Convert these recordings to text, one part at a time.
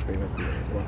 Fais la couleur. Voilà.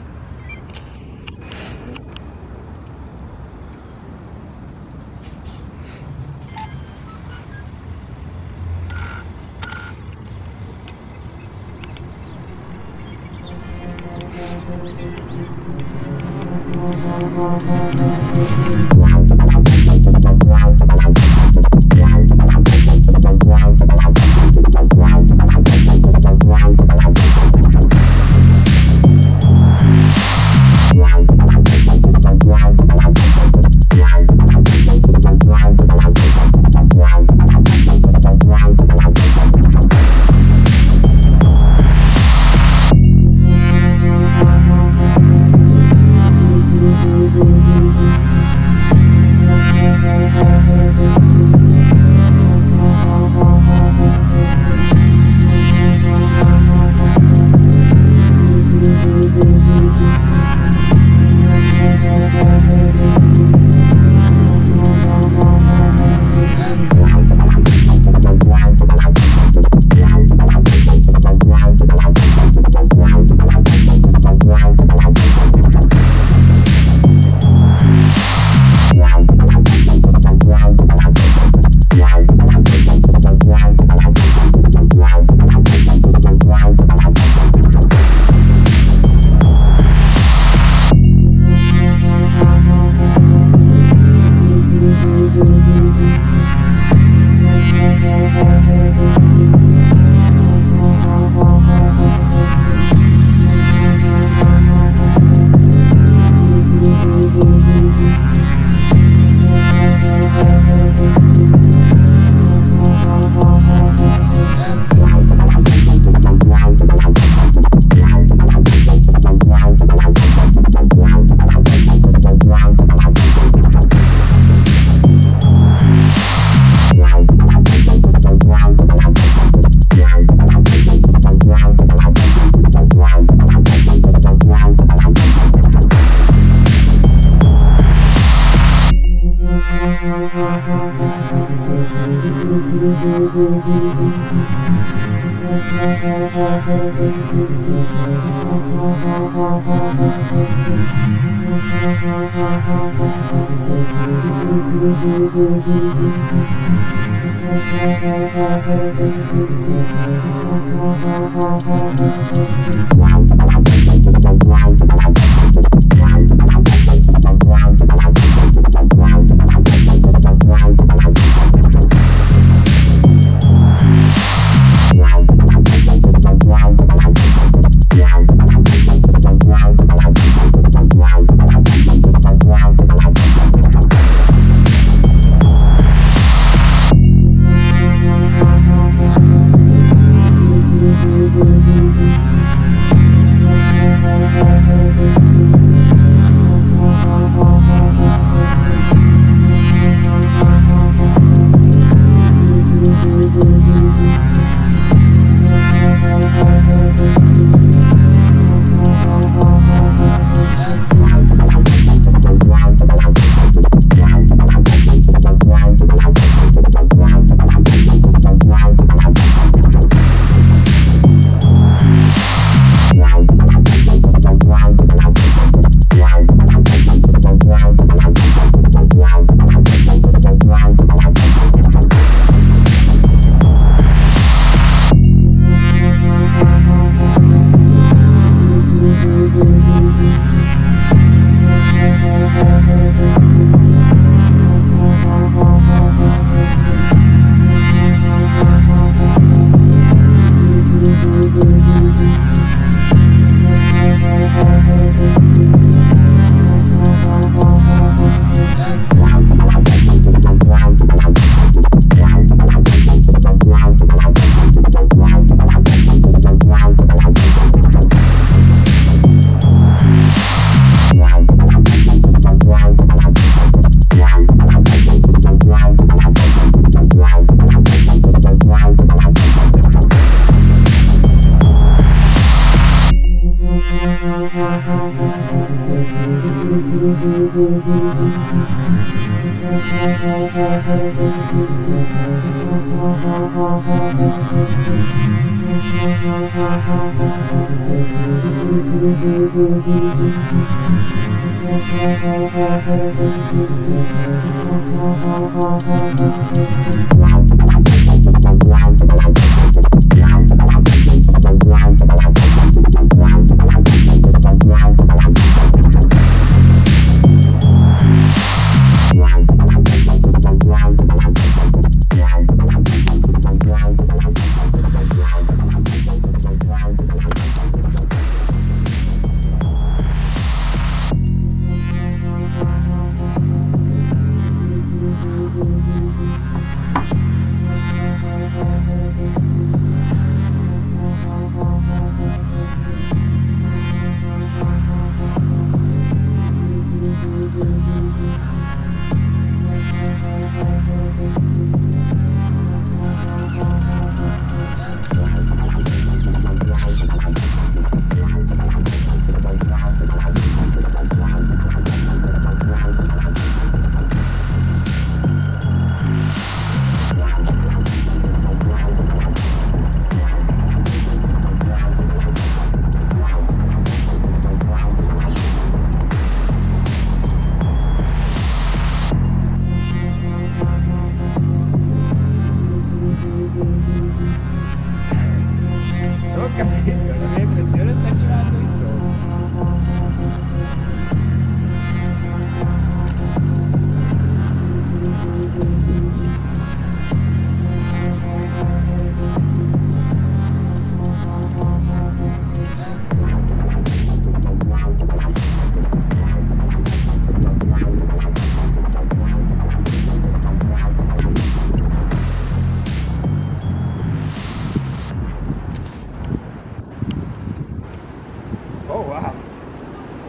Oh wow.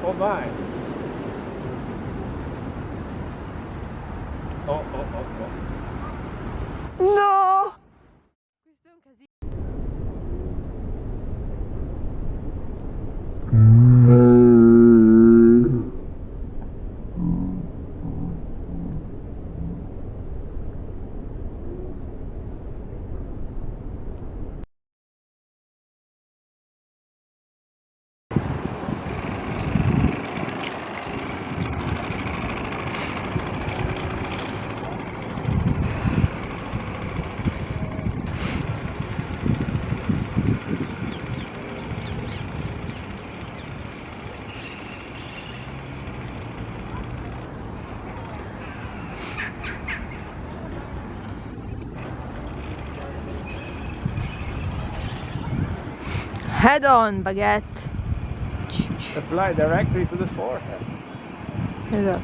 Oh my. Oh, oh, oh, oh. No! Questo è un casino. Head on, Baguette. Apply directly to the forehead. Esatto.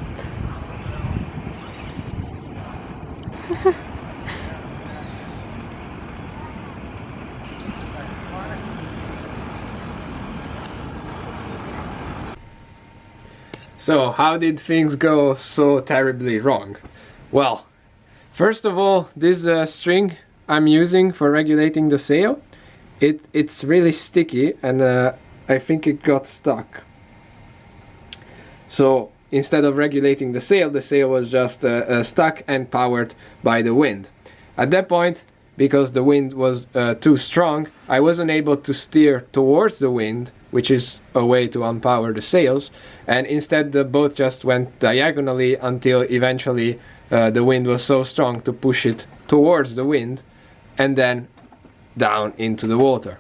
So, how did things go so terribly wrong? Well, first of all, this string I'm using for regulating the sail, it's really sticky, and I think it got stuck. So instead of regulating the sail was just stuck and powered by the wind. At that point, because the wind was too strong, I wasn't able to steer towards the wind, which is a way to unpower the sails, and instead the boat just went diagonally until eventually the wind was so strong to push it towards the wind and then down into the water.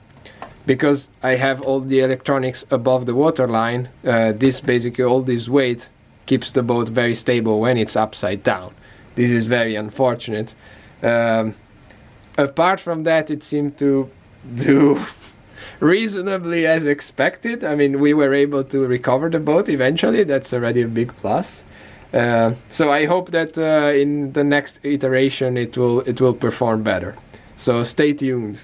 Because I have all the electronics above the waterline, this basically all this weight keeps the boat very stable when it's upside down. This is very unfortunate. Apart from that, it seemed to do reasonably as expected. I mean, we were able to recover the boat eventually. That's already a big plus. So I hope that in the next iteration it will perform better. So stay tuned.